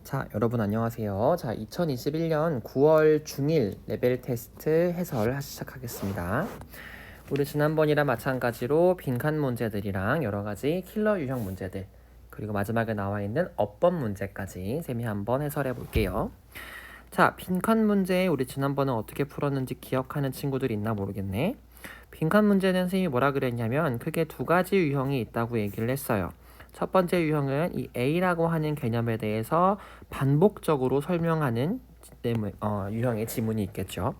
자, 여러분 안녕하세요. 자, 2021년 9월 중일 레벨 테스트 해설 시작하겠습니다. 우리 지난번이랑 마찬가지로 빈칸 문제들이랑 여러 가지 킬러 유형 문제들, 그리고 마지막에 나와 있는 어법 문제까지 쌤이 한번 해설해 볼게요. 자, 빈칸 문제 우리 지난번에 어떻게 풀었는지 기억하는 친구들 있나 모르겠네. 빈칸 문제는 선생님이 뭐라 그랬냐면 크게 두 가지 유형이 있다고 얘기를 했어요. 첫 번째 유형은 이 A라고 하는 개념에 대해서 반복적으로 설명하는 유형의 지문이 있겠죠.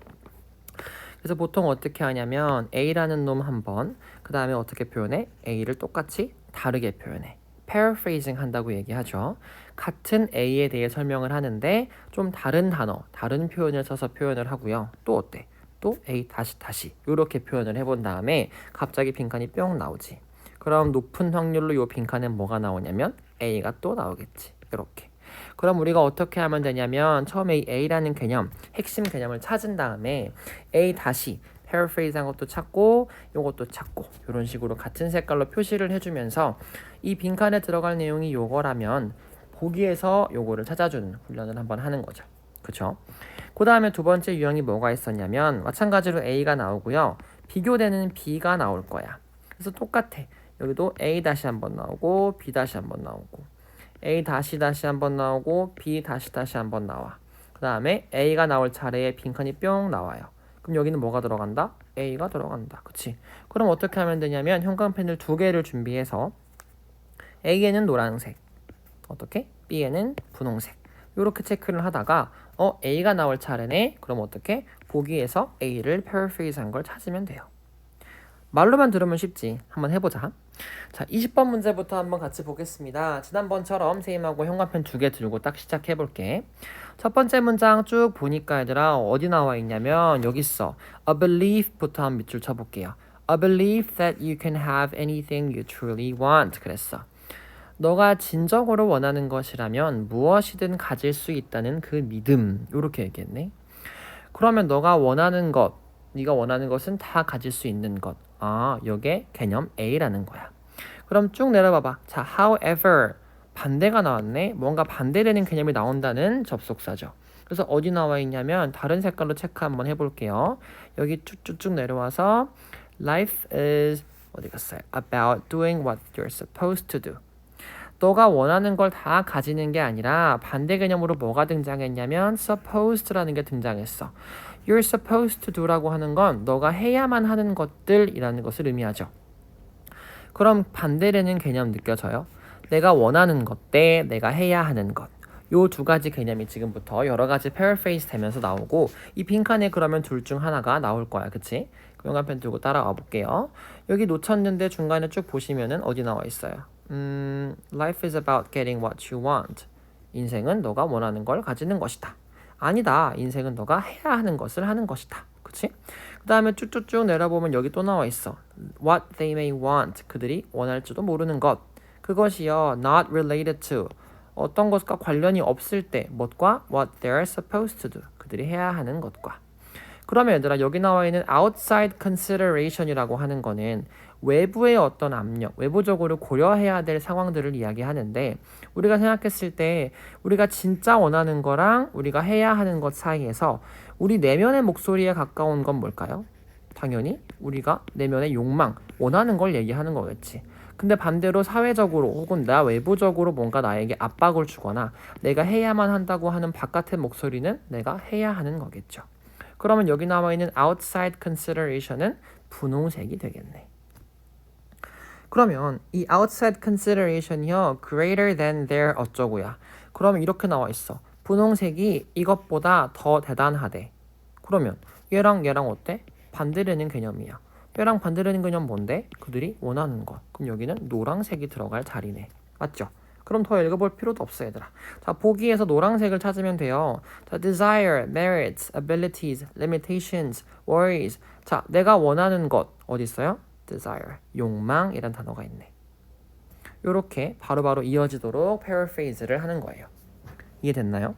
그래서 보통 어떻게 하냐면 A라는 놈 한 번, 그 다음에 어떻게 표현해? A를 똑같이 다르게 표현해. paraphrasing 한다고 얘기하죠. 같은 A에 대해 설명을 하는데 좀 다른 단어, 다른 표현을 써서 표현을 하고요. 또 어때? 또 A 다시 이렇게 표현을 해본 다음에 갑자기 빈칸이 뿅 나오지. 그럼 높은 확률로 이 빈칸에 뭐가 나오냐면 A가 또 나오겠지. 이렇게. 그럼 우리가 어떻게 하면 되냐면 처음에 이 A라는 개념, 핵심 개념을 찾은 다음에 A 다시 paraphrase 한 것도 찾고 요것도 찾고 이런 식으로 같은 색깔로 표시를 해주면서 이 빈칸에 들어갈 내용이 요거라면 보기에서 요거를 찾아주는 훈련을 한번 하는 거죠. 그쵸? 그 다음에 두 번째 유형이 뭐가 있었냐면 마찬가지로 A가 나오고요. 비교되는 B가 나올 거야. 그래서 똑같아. 여기도 A 다시 한번 나오고 B 다시 한번 나오고 A 다시 한번 나오고 B 다시 한번 나와. 그 다음에 A가 나올 차례에 빈칸이 뿅 나와요. 그럼 여기는 뭐가 들어간다? A가 들어간다. 그치? 그럼 어떻게 하면 되냐면 형광펜을 두 개를 준비해서 A에는 노란색, 어떻게? B에는 분홍색. 이렇게 체크를 하다가 A가 나올 차례네? 그럼 어떻게? 보기에서 A를 paraphrase 한 걸 찾으면 돼요. 말로만 들으면 쉽지. 한번 해보자. 자, 20번 문제부터 한번 같이 보겠습니다. 지난번처럼 선생님하고 형광펜 두 개 들고 딱 시작해볼게. 첫 번째 문장 쭉 보니까 얘들아 어디 나와 있냐면 여기 있어. A belief부터 한 밑줄 쳐볼게요. A belief that you can have anything you truly want. 그랬어. 너가 진정으로 원하는 것이라면 무엇이든 가질 수 있다는 그 믿음. 이렇게 얘기했네. 그러면 너가 원하는 것, 네가 원하는 것은 다 가질 수 있는 것. 아, 요게 개념 A라는 거야. 그럼 쭉 내려봐봐. 자, however 반대가 나왔네. 뭔가 반대되는 개념이 나온다는 접속사죠. 그래서 어디 나와 있냐면 다른 색깔로 체크 한번 해볼게요. 여기 쭉쭉쭉 내려와서 life is 어디 갔어요? about doing what you're supposed to do. 너가 원하는 걸 다 가지는 게 아니라 반대 개념으로 뭐가 등장했냐면 supposed라는 게 등장했어. You're supposed to do라고 하는 건 너가 해야만 하는 것들이라는 것을 의미하죠. 그럼 반대되는 개념 느껴져요? 내가 원하는 것 대 내가 해야 하는 것. 요 두 가지 개념이 지금부터 여러 가지 paraphrase 되면서 나오고 이 빈칸에 그러면 둘 중 하나가 나올 거야. 그치? 형광펜 들고 따라와 볼게요. 여기 놓쳤는데 중간에 쭉 보시면은 어디 나와 있어요? Life is about getting what you want. 인생은 너가 원하는 걸 가지는 것이다. 아니다. 인생은 너가 해야 하는 것을 하는 것이다. 그치? 그 다음에 쭉쭉쭉 내려보면 여기 또 나와 있어. What they may want. 그들이 원할지도 모르는 것. 그것이요. Not related to. 어떤 것과 관련이 없을 때 무엇과 what they're supposed to do. 그들이 해야 하는 것과. 그러면 얘들아 여기 나와 있는 outside consideration이라고 하는 거는 외부의 어떤 압력, 외부적으로 고려해야 될 상황들을 이야기하는데 우리가 생각했을 때 우리가 진짜 원하는 거랑 우리가 해야 하는 것 사이에서 우리 내면의 목소리에 가까운 건 뭘까요? 당연히 우리가 내면의 욕망, 원하는 걸 얘기하는 거겠지. 근데 반대로 사회적으로 혹은 나 외부적으로 뭔가 나에게 압박을 주거나 내가 해야만 한다고 하는 바깥의 목소리는 내가 해야 하는 거겠죠. 그러면 여기 나와 있는 outside consideration은 분홍색이 되겠네. 그러면 이 outside consideration이요 greater than their 어쩌고야. 그러면 이렇게 나와 있어. 분홍색이 이것보다 더 대단하대. 그러면 얘랑 어때? 반대되는 개념이야. 얘랑 반대되는 개념 뭔데? 그들이 원하는 것. 그럼 여기는 노란색이 들어갈 자리네. 맞죠? 그럼 더 읽어볼 필요도 없어 얘들아. 자, 보기에서 노란색을 찾으면 돼요. 자, desire, merits, abilities, limitations, worries. 자, 내가 원하는 것 어디 있어요? desire, 욕망이란 단어가 있네. 요렇게 바로바로 이어지도록 paraphrase를 하는 거예요. 이해됐나요?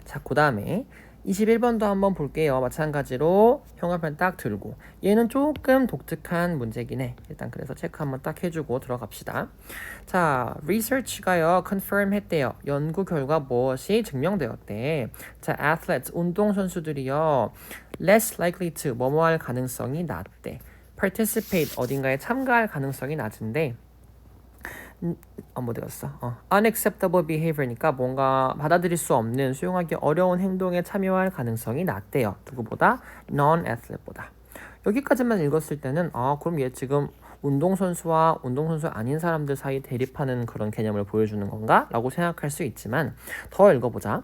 자, 그 다음에 21번도 한번 볼게요. 마찬가지로 형광펜 딱 들고 얘는 조금 독특한 문제긴 해. 일단 그래서 체크 한번 딱 해주고 들어갑시다. 자, research가요 confirm 했대요. 연구 결과 무엇이 증명되었대. 자, athletes 운동선수들이요 less likely to 뭐뭐 할 가능성이 낮대. participate 어딘가에 참가할 가능성이 낮은데 뭐 되었어? unacceptable behavior니까 뭔가 받아들일 수 없는 수용하기 어려운 행동에 참여할 가능성이 낮대요. 누구보다? non-athlete보다. 여기까지만 읽었을 때는 그럼 얘 지금 운동선수와 운동선수 아닌 사람들 사이 대립하는 그런 개념을 보여주는 건가? 라고 생각할 수 있지만 더 읽어보자.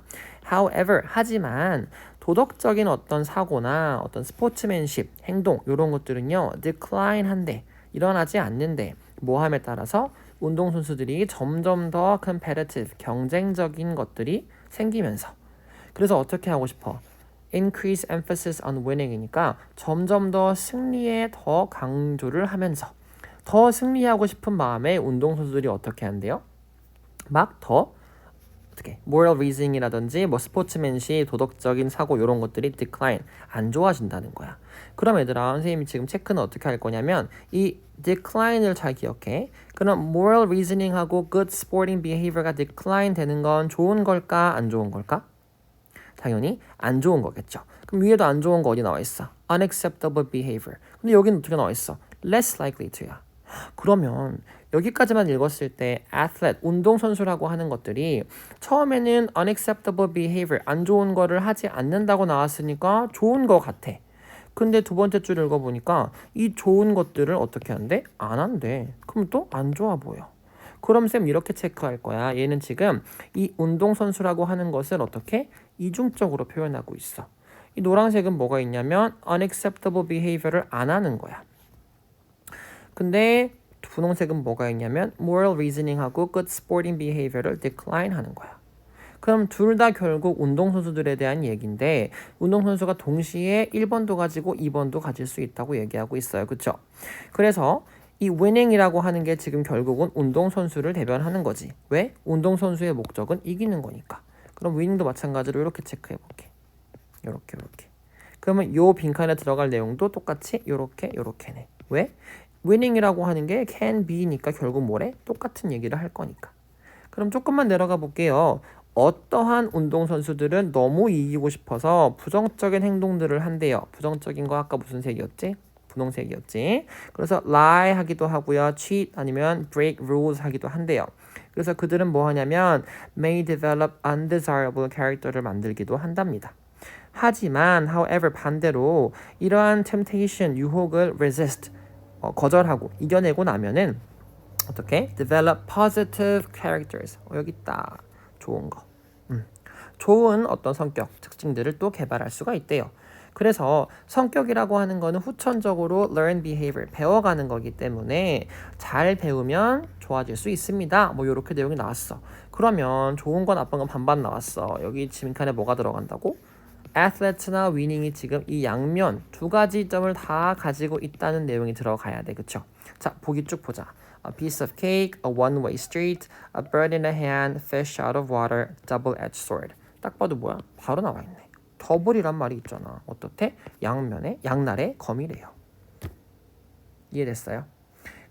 However, 하지만 도덕적인 어떤 사고나 어떤 스포츠맨십, 행동 이런 것들은요. decline 한대. 일어나지 않는데 뭐함에 따라서 운동선수들이 점점 더 competitive, 경쟁적인 것들이 생기면서 그래서 어떻게 하고 싶어? increase emphasis on winning이니까 점점 더 승리에 더 강조를 하면서 더 승리하고 싶은 마음에 운동선수들이 어떻게 한대요? 막 더 어떻게 moral reasoning이라든지 뭐 스포츠맨십, 도덕적인 사고 이런 것들이 decline, 안 좋아진다는 거야. 그럼 얘들아 선생님이 지금 체크는 어떻게 할 거냐면 이 decline을 잘 기억해. 그럼 moral reasoning하고 good sporting behavior가 decline 되는 건 좋은 걸까 안 좋은 걸까? 당연히 안 좋은 거겠죠. 그럼 위에도 안 좋은 거 어디 나와 있어? unacceptable behavior. 근데 여기는 어떻게 나와 있어? less likely to야. 그러면 여기까지만 읽었을 때 athlete, 운동선수라고 하는 것들이 처음에는 unacceptable behavior, 안 좋은 거를 하지 않는다고 나왔으니까 좋은 거 같아. 근데 두 번째 줄 읽어보니까 이 좋은 것들을 어떻게 한대? 안 한대. 그럼 또 안 좋아 보여. 그럼 쌤 이렇게 체크할 거야. 얘는 지금 이 운동선수라고 하는 것을 어떻게? 이중적으로 표현하고 있어. 이 노란색은 뭐가 있냐면 unacceptable behavior를 안 하는 거야. 근데 분홍색은 뭐가 있냐면 moral reasoning하고 good sporting behavior를 decline 하는 거야. 그럼 둘 다 결국 운동선수들에 대한 얘기인데 운동선수가 동시에 1번도 가지고 2번도 가질 수 있다고 얘기하고 있어요. 그쵸? 그래서 이 winning이라고 하는 게 지금 결국은 운동선수를 대변하는 거지. 왜? 운동선수의 목적은 이기는 거니까. 그럼 winning도 마찬가지로 이렇게 체크해 볼게. 요렇게. 그러면 요 빈칸에 들어갈 내용도 똑같이 요렇게네. 왜? winning이라고 하는 게 can be니까 결국 뭐래? 똑같은 얘기를 할 거니까. 그럼 조금만 내려가 볼게요. 어떠한 운동선수들은 너무 이기고 싶어서 부정적인 행동들을 한대요. 부정적인 거 아까 무슨 색이었지? 분홍색이었지. 그래서 lie 하기도 하고요. cheat 아니면 break rules 하기도 한대요. 그래서 그들은 뭐 하냐면 may develop undesirable character를 만들기도 한답니다. 하지만 however 반대로 이러한 temptation, 유혹을 resist, 거절하고 이겨내고 나면은 어떻게? develop positive characters. 여기 있다. 좋은 거. 좋은 어떤 성격, 특징들을 또 개발할 수가 있대요. 그래서 성격이라고 하는 거는 후천적으로 learn behavior, 배워가는 거기 때문에 잘 배우면 좋아질 수 있습니다. 뭐 이렇게 내용이 나왔어. 그러면 좋은 건 나쁜 건 반반 나왔어. 여기 지금칸에 뭐가 들어간다고? athlete나 winning이 지금 이 양면 두 가지 점을 다 가지고 있다는 내용이 들어가야 돼. 그쵸? 자, 보기 쭉 보자. A piece of cake, a one-way street, a bird in a hand, fish out of water, double-edged sword. 딱 봐도 뭐야? 바로 나와 있네. 더블이란 말이 있잖아. 어떻게? 양면에, 양날의 검이래요. 이해됐어요?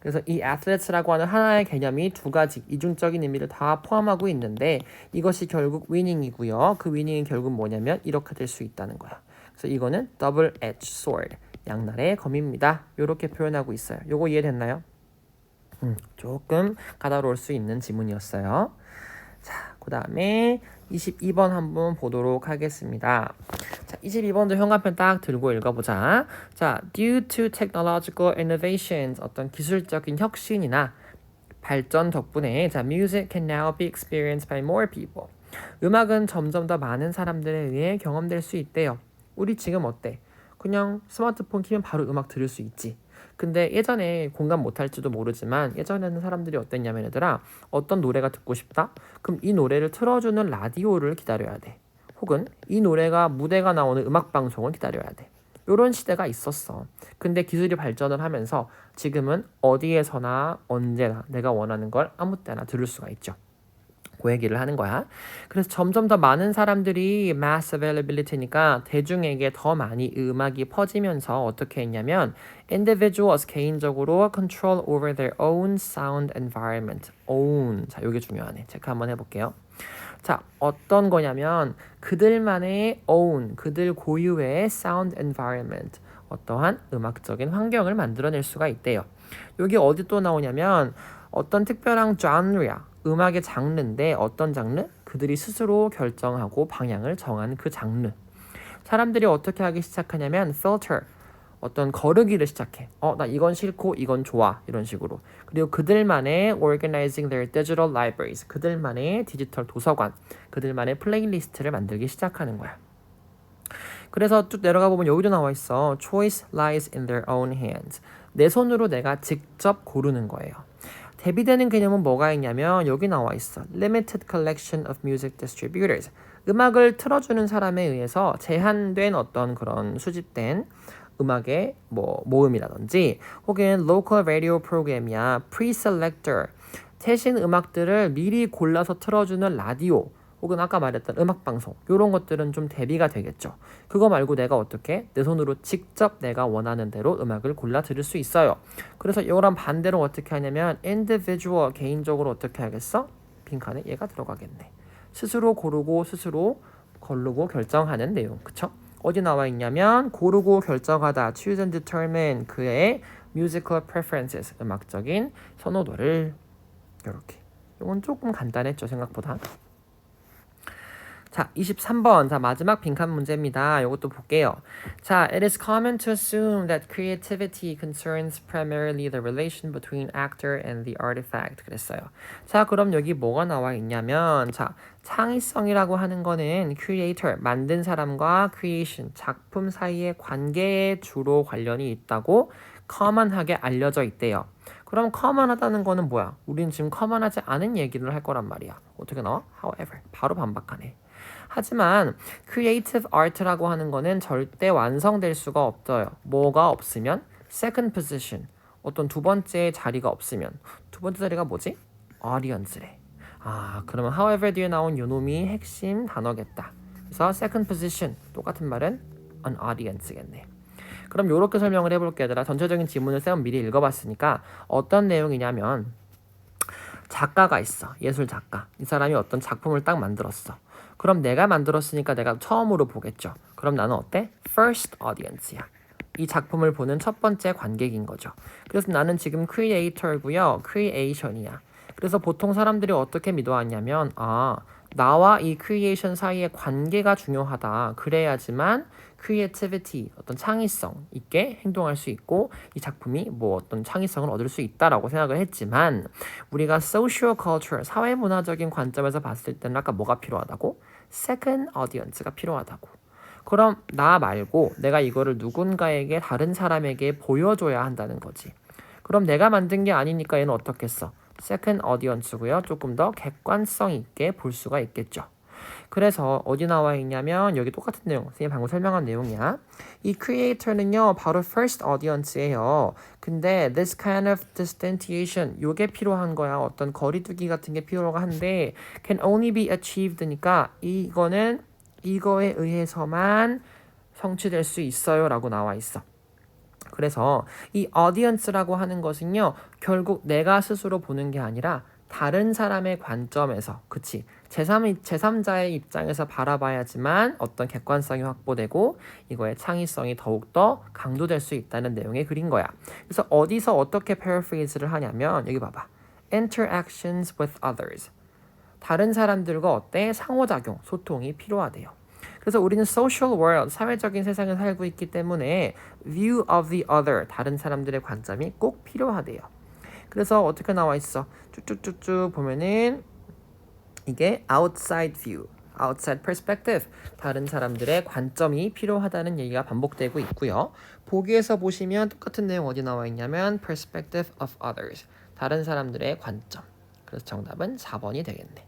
그래서 이 athletes라고 하는 하나의 개념이 두 가지 이중적인 의미를 다 포함하고 있는데 이것이 결국 winning이고요. 그 winning이 결국 뭐냐면 이렇게 될 수 있다는 거야. 그래서 이거는 double-edged sword, 양날의 검입니다. 이렇게 표현하고 있어요. 요거 이해됐나요? 조금 까다로울 수 있는 지문이었어요. 자, 그 다음에 22번 한번 보도록 하겠습니다. 자, 22번도 현관펜 딱 들고 읽어보자. 자, due to technological innovations, 어떤 기술적인 혁신이나 발전 덕분에 자, music can now be experienced by more people. 음악은 점점 더 많은 사람들에 의해 경험될 수 있대요. 우리 지금 어때? 그냥 스마트폰 키면 바로 음악 들을 수 있지. 근데 예전에 공감 못할지도 모르지만 예전에는 사람들이 어땠냐면 얘들아 어떤 노래가 듣고 싶다? 그럼 이 노래를 틀어주는 라디오를 기다려야 돼. 혹은 이 노래가 무대가 나오는 음악방송을 기다려야 돼. 이런 시대가 있었어. 근데 기술이 발전을 하면서 지금은 어디에서나 언제나 내가 원하는 걸 아무 때나 들을 수가 있죠. 그 얘기를 하는 거야. 그래서 점점 더 많은 사람들이 mass availability니까 대중에게 더 많이 음악이 퍼지면서 어떻게 했냐면 individuals 개인적으로 control over their own sound environment. own. 자, 이게 중요하네. 체크 한번 해볼게요. 자, 어떤 거냐면 그들만의 own, 그들 고유의 sound environment, 어떠한 음악적인 환경을 만들어낼 수가 있대요. 여기 어디 또 나오냐면 어떤 특별한 장르야, 음악의 장르인데 어떤 장르? 그들이 스스로 결정하고 방향을 정한 그 장르. 사람들이 어떻게 하기 시작하냐면 filter, 어떤 거르기를 시작해. 나 이건 싫고 이건 좋아. 이런 식으로. 그리고 그들만의 organizing their digital libraries, 그들만의 디지털 도서관, 그들만의 플레이리스트를 만들기 시작하는 거야. 그래서 쭉 내려가 보면 여기도 나와 있어. Choice lies in their own hands. 내 손으로 내가 직접 고르는 거예요. 대비되는 개념은 뭐가 있냐면 여기 나와 있어. Limited collection of music distributors. 음악을 틀어주는 사람에 의해서 제한된 어떤 그런 수집된 음악의 모음이라든지 혹은 local radio program이야, pre-selector, 최신 음악들을 미리 골라서 틀어주는 라디오 혹은 아까 말했던 음악방송 이런 것들은 좀 대비가 되겠죠. 그거 말고 내가 어떻게 내 손으로 직접 내가 원하는 대로 음악을 골라 들을 수 있어요. 그래서 이거랑 반대로 어떻게 하냐면 individual, 개인적으로 어떻게 하겠어? 빈칸에 얘가 들어가겠네. 스스로 고르고 스스로 고르고 결정하는 내용. 그쵸? 어디 나와 있냐면 고르고 결정하다, choose and determine, 그의 musical preferences, 음악적인 선호도를. 이렇게. 이건 조금 간단했죠, 생각보다. 자, 23번. 자, 마지막 빈칸 문제입니다. 이것도 볼게요. 자, it is common to assume that creativity concerns primarily the relation between actor and the artifact. 그랬어요. 자, 그럼 여기 뭐가 나와 있냐면, 자, 창의성이라고 하는 거는 creator, 만든 사람과 creation, 작품 사이의 관계에 주로 관련이 있다고 common하게 알려져 있대요. 그럼 common하다는 거는 뭐야? 우린 지금 common하지 않은 얘기를 할 거란 말이야. 어떻게 나와? However. 바로 반박하네. 하지만 creative art라고 하는 거는 절대 완성될 수가 없어요. 뭐가 없으면? second position, 어떤 두 번째 자리가 없으면. 두 번째 자리가 뭐지? audience래. 그러면 however 뒤에 나온 요놈이 핵심 단어겠다. 그래서 second position, 똑같은 말은 an audience겠네. 그럼 이렇게 설명을 해볼게 얘들아. 전체적인 지문을 쌤은 미리 읽어봤으니까 어떤 내용이냐면 작가가 있어. 예술 작가. 이 사람이 어떤 작품을 딱 만들었어. 그럼 내가 만들었으니까 내가 처음으로 보겠죠. 그럼 나는 어때? First audience야. 이 작품을 보는 첫 번째 관객인 거죠. 그래서 나는 지금 creator고요. creation이야. 그래서 보통 사람들이 어떻게 믿어왔냐면 나와 이 creation 사이의 관계가 중요하다. 그래야지만 creativity, 어떤 창의성 있게 행동할 수 있고 이 작품이 어떤 창의성을 얻을 수 있다라고 생각을 했지만 우리가 social culture, 사회문화적인 관점에서 봤을 때는 아까 뭐가 필요하다고? second audience가 필요하다고. 그럼 나 말고 내가 이거를 누군가에게, 다른 사람에게 보여줘야 한다는 거지. 그럼 내가 만든 게 아니니까 얘는 어떻겠어? second audience고요. 조금 더 객관성 있게 볼 수가 있겠죠. 그래서 어디 나와 있냐면 여기 똑같은 내용, 선생님 방금 설명한 내용이야. 이 creator는요 바로 first audience예요. 근데 this kind of distantiation, 요게 필요한 거야. 어떤 거리두기 같은 게 필요가 한데 can only be achieved니까 이거는 이거에 의해서만 성취될 수 있어요 라고 나와 있어. 그래서 이 audience라고 하는 것은요 결국 내가 스스로 보는 게 아니라 다른 사람의 관점에서, 그치, 제3자의 입장에서 바라봐야지만 어떤 객관성이 확보되고 이거의 창의성이 더욱더 강조될 수 있다는 내용의 글인 거야. 그래서 어디서 어떻게 paraphrase를 하냐면 여기 봐봐. interactions with others. 다른 사람들과 어때? 상호작용, 소통이 필요하대요. 그래서 우리는 social world, 사회적인 세상에 살고 있기 때문에 view of the other, 다른 사람들의 관점이 꼭 필요하대요. 그래서 어떻게 나와 있어? 쭉쭉쭉쭉 보면은 이게 outside view, outside perspective, 다른 사람들의 관점이 필요하다는 얘기가 반복되고 있고요. 보기에서 보시면 똑같은 내용 어디 나와 있냐면 perspective of others, 다른 사람들의 관점. 그래서 정답은 4번이 되겠네.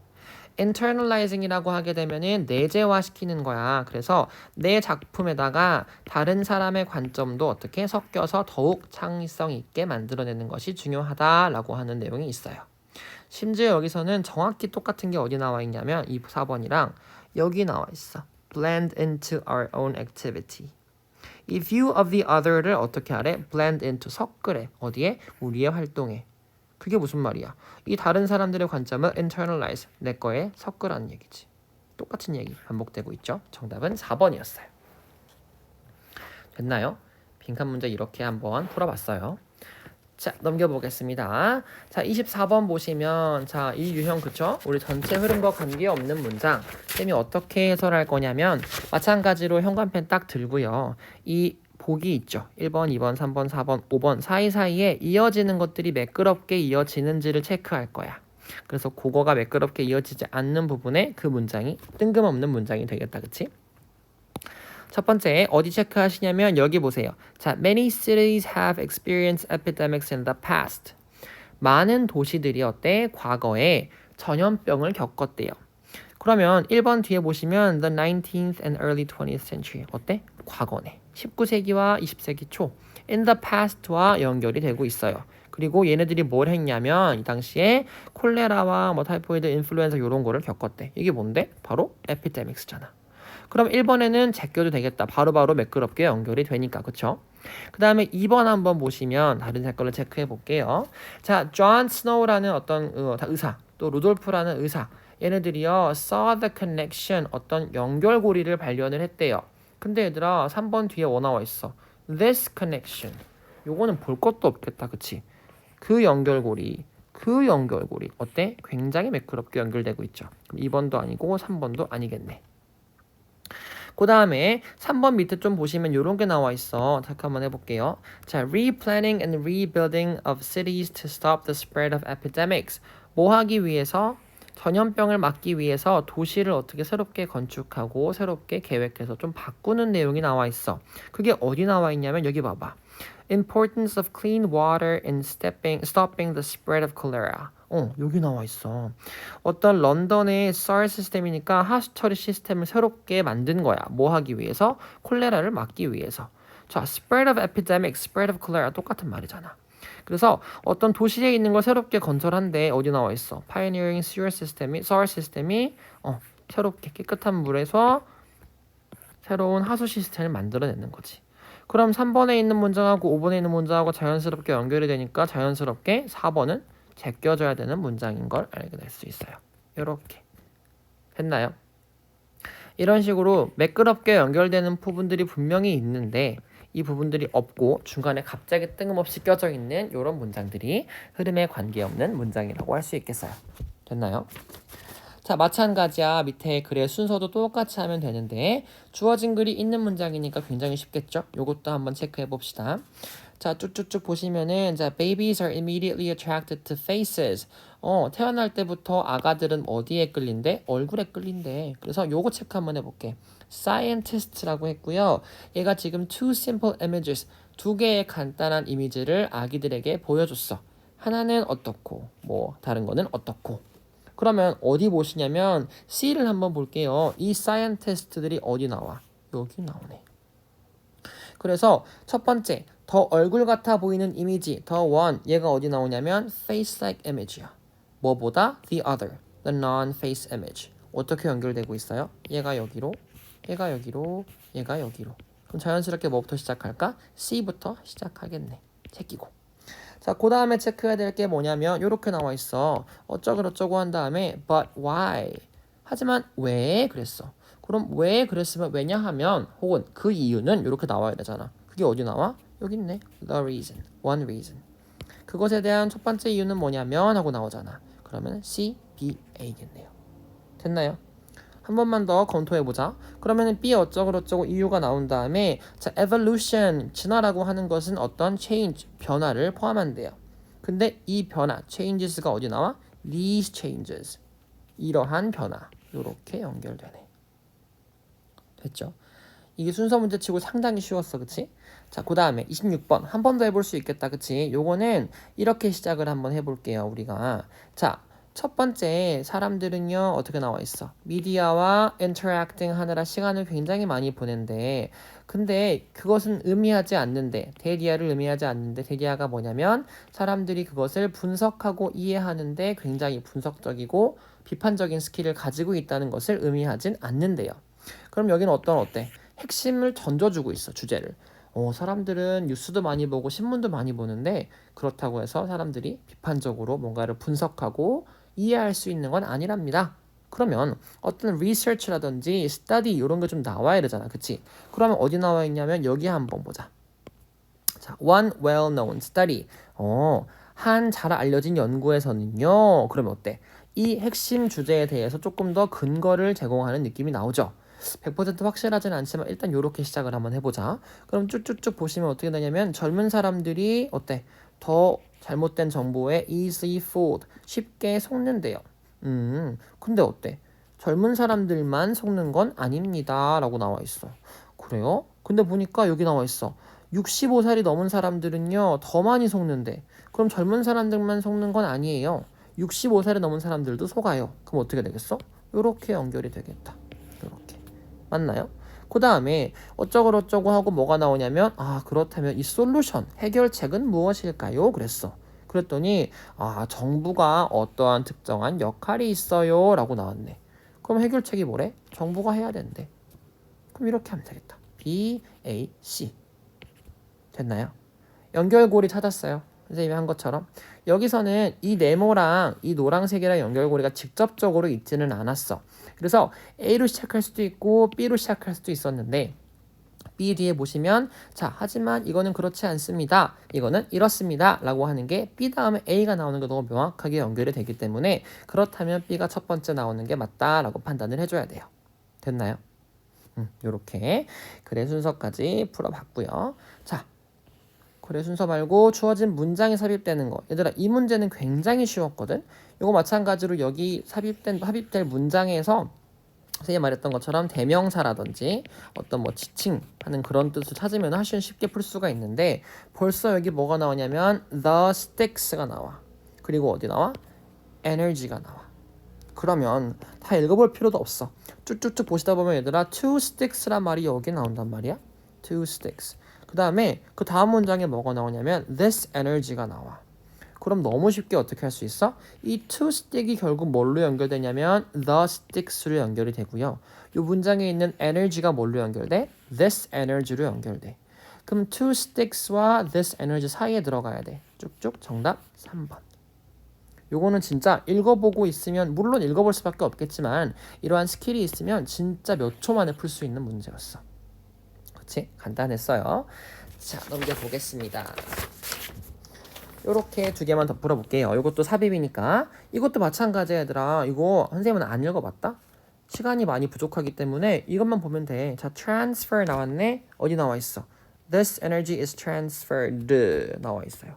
internalizing이라고 하게 되면은 내재화시키는 거야. 그래서 내 작품에다가 다른 사람의 관점도 어떻게 섞여서 더욱 창의성 있게 만들어내는 것이 중요하다라고 하는 내용이 있어요. 심지어 여기서는 정확히 똑같은 게 어디 나와 있냐면 이 4번이랑 여기 나와 있어. blend into our own activity. 이 view of the other를 어떻게 하래? blend into 섞으래. 어디에? 우리의 활동에. 그게 무슨 말이야? 이 다른 사람들의 관점을 internalize, 내 거에 섞으라는 얘기지. 똑같은 얘기 반복되고 있죠. 정답은 4번이었어요. 됐나요? 빈칸 문제 이렇게 한번 풀어봤어요. 자, 넘겨보겠습니다. 자, 24번 보시면 자, 이 유형 그쵸? 우리 전체 흐름과 관계없는 문장 쌤이 어떻게 해설할 거냐면 마찬가지로 현관펜 딱 들고요. 이 보기 있죠. 1번, 2번, 3번, 4번, 5번 사이사이에 이어지는 것들이 매끄럽게 이어지는지를 체크할 거야. 그래서 그거가 매끄럽게 이어지지 않는 부분에 그 문장이 뜬금없는 문장이 되겠다. 그치? 첫 번째 어디 체크하시냐면 여기 보세요. 자, many cities have experienced epidemics in the past. 많은 도시들이 어때? 과거에 전염병을 겪었대요. 그러면 1번 뒤에 보시면 the 19th and early 20th century 어때? 과거네. 19세기와 20세기 초 in the past와 연결이 되고 있어요. 그리고 얘네들이 뭘 했냐면 이 당시에 콜레라와 뭐 타이포이드, 인플루엔자 이런 거를 겪었대. 이게 뭔데? 바로 epidemics잖아. 그럼 1번에는 제껴도 되겠다. 바로바로 매끄럽게 연결이 되니까. 그쵸? 그 다음에 2번 한번 보시면 다른 사건을 체크해 볼게요. 자, 존 스노우라는 어떤 의사, 또 루돌프라는 의사, 얘네들이요 saw the connection, 어떤 연결고리를 발견을 했대요. 근데 얘들아 3번 뒤에 뭐 나와 있어? this connection. 요거는 볼 것도 없겠다. 그치? 그 연결고리 어때? 굉장히 매끄럽게 연결되고 있죠. 그럼 2번도 아니고 3번도 아니겠네. 그 다음에 3번 밑에 좀 보시면 이런 게 나와 있어. 잠깐 한번 해볼게요. 자, replanning and rebuilding of cities to stop the spread of epidemics. 뭐 하기 위해서? 전염병을 막기 위해서 도시를 어떻게 새롭게 건축하고 새롭게 계획해서 좀 바꾸는 내용이 나와 있어. 그게 어디 나와 있냐면 여기 봐봐. Importance of clean water in stopping the spread of cholera. 여기 나와 있어. 어떤 런던의 SAR 시스템이니까 하수 처리 시스템을 새롭게 만든 거야. 뭐 하기 위해서? 콜레라를 막기 위해서. 자, spread of epidemic, spread of cholera 똑같은 말이잖아. 그래서 어떤 도시에 있는 걸 새롭게 건설한데 어디 나와 있어? Pioneering sewer 시스템이, SAR 시스템이 새롭게 깨끗한 물에서 새로운 하수 시스템을 만들어내는 거지. 그럼 3번에 있는 문장하고 5번에 있는 문장하고 자연스럽게 연결이 되니까 자연스럽게 4번은 제껴줘야 되는 문장인 걸 알게 될 수 있어요. 이렇게 됐나요? 이런 식으로 매끄럽게 연결되는 부분들이 분명히 있는데 이 부분들이 없고 중간에 갑자기 뜬금없이 껴져 있는 이런 문장들이 흐름에 관계없는 문장이라고 할 수 있겠어요. 됐나요? 자, 마찬가지야. 밑에 글의 순서도 똑같이 하면 되는데 주어진 글이 있는 문장이니까 굉장히 쉽겠죠? 요것도 한번 체크해 봅시다. 자, 쭉쭉쭉 보시면은 자, babies are immediately attracted to faces. 태어날 때부터 아가들은 어디에 끌린대? 얼굴에 끌린대. 그래서 요거 체크 한번 해볼게. scientist라고 했고요. 얘가 지금 two simple images, 두 개의 간단한 이미지를 아기들에게 보여줬어. 하나는 어떻고, 뭐 다른 거는 어떻고. 그러면 어디 보시냐면 C를 한번 볼게요. 이 scientist들이 어디 나와? 여기 나오네. 그래서 첫 번째, 더 얼굴 같아 보이는 이미지, the one, 얘가 어디 나오냐면 face-like image야. 뭐보다? The other, the non-face image. 어떻게 연결되고 있어요? 얘가 여기로, 얘가 여기로, 얘가 여기로. 그럼 자연스럽게 뭐부터 시작할까? C부터 시작하겠네. 제끼고. 자, 그 다음에 체크해야 될 게 뭐냐면 이렇게 나와 있어. 어쩌고 한 다음에 but why? 하지만 왜 그랬어? 그럼 왜 그랬으면 왜냐하면 혹은 그 이유는 이렇게 나와야 되잖아. 그게 어디 나와? 여기 있네. The reason, one reason. 그것에 대한 첫 번째 이유는 뭐냐면 하고 나오잖아. 그러면 C, B, A겠네요. 됐나요? 한 번만 더 검토해보자. 그러면 B 어쩌고 이유가 나온 다음에 자, evolution, 진화라고 하는 것은 어떤 change, 변화를 포함한대요. 근데 이 변화, changes가 어디 나와? These changes, 이러한 변화. 이렇게 연결되네. 됐죠? 이게 순서 문제 치고 상당히 쉬웠어. 그치? 자, 그 다음에 26번 한 번 더 해볼 수 있겠다. 그치? 요거는 이렇게 시작을 한번 해볼게요. 우리가 자, 첫 번째 사람들은요 어떻게 나와 있어? 미디어와 인터랙팅 하느라 시간을 굉장히 많이 보낸대. 근데 그것은 의미하지 않는데 데디아를 의미하지 않는데 데디아가 뭐냐면 사람들이 그것을 분석하고 이해하는데 굉장히 분석적이고 비판적인 스킬을 가지고 있다는 것을 의미하진 않는데요. 그럼 여기는 어때? 핵심을 던져주고 있어 주제를. 사람들은 뉴스도 많이 보고 신문도 많이 보는데 그렇다고 해서 사람들이 비판적으로 뭔가를 분석하고 이해할 수 있는 건 아니랍니다. 그러면 어떤 research라든지 study 이런 게 좀 나와야 되잖아. 그치? 그러면 어디 나와 있냐면 여기 한번 보자. 자, one well-known study. 한 잘 알려진 연구에서는요. 그러면 어때? 이 핵심 주제에 대해서 조금 더 근거를 제공하는 느낌이 나오죠. 100% 확실하진 않지만 일단 이렇게 시작을 한번 해보자. 그럼 쭉쭉쭉 보시면 어떻게 되냐면 젊은 사람들이 어때? 더 잘못된 정보에 easily fooled, 쉽게 속는데요. 근데 어때? 젊은 사람들만 속는 건 아닙니다 라고 나와 있어. 그래요? 근데 보니까 여기 나와 있어. 65살이 넘은 사람들은요 더 많이 속는데 그럼 젊은 사람들만 속는 건 아니에요. 65살이 넘은 사람들도 속아요. 그럼 어떻게 되겠어? 요렇게 연결이 되겠다. 요렇게 맞나요? 그 다음에 어쩌고 하고 뭐가 나오냐면 그렇다면 이 솔루션 해결책은 무엇일까요? 그랬더니 정부가 어떠한 특정한 역할이 있어요 라고 나왔네. 그럼 해결책이 뭐래? 정부가 해야 된대. 그럼 이렇게 하면 되겠다. B, A, C 됐나요? 연결고리 찾았어요. 선생님이 한 것처럼 여기서는 이 네모랑 이 노란색이랑 연결고리가 직접적으로 있지는 않았어. 그래서 A로 시작할 수도 있고 B로 시작할 수도 있었는데 B 뒤에 보시면 자 하지만 이거는 그렇지 않습니다. 이거는 이렇습니다. 라고 하는 게 B 다음에 A가 나오는 게 너무 명확하게 연결이 되기 때문에 그렇다면 B가 첫 번째 나오는 게 맞다라고 판단을 해줘야 돼요. 됐나요? 요렇게 글의 순서까지 풀어봤고요. 자, 글의 순서 말고 주어진 문장에 삽입되는 거. 얘들아 이 문제는 굉장히 쉬웠거든. 이거 마찬가지로 여기 삽입될 문장에서 선생님이 말했던 것처럼 대명사라든지 어떤 뭐 지칭하는 그런 뜻을 찾으면 훨씬 쉽게 풀 수가 있는데 벌써 여기 뭐가 나오냐면 the sticks가 나와. 그리고 어디 나와? energy가 나와. 그러면 다 읽어볼 필요도 없어. 쭉쭉쭉 보시다 보면 얘들아 two sticks란 말이 여기 나온단 말이야. two sticks. 그 다음에 그 다음 문장에 뭐가 나오냐면 this energy가 나와. 그럼 너무 쉽게 어떻게 할 수 있어? 이 to stick이 결국 뭘로 연결되냐면 the sticks로 연결이 되고요. 이 문장에 있는 energy가 뭘로 연결돼? this energy로 연결돼. 그럼 to sticks와 this energy 사이에 들어가야 돼. 쭉쭉 정답 3번. 요거는 진짜 읽어보고 있으면 물론 읽어볼 수밖에 없겠지만 이러한 스킬이 있으면 진짜 몇 초 만에 풀 수 있는 문제였어. 그치? 간단했어요. 자, 넘겨보겠습니다. 요렇게 두 개만 더 풀어볼게요. 이것도 삽입이니까. 이것도 마찬가지야 얘들아. 이거 선생님은 안 읽어봤다? 시간이 많이 부족하기 때문에 이것만 보면 돼. 자, transfer 나왔네. 어디 나와 있어? This energy is transferred 나와 있어요.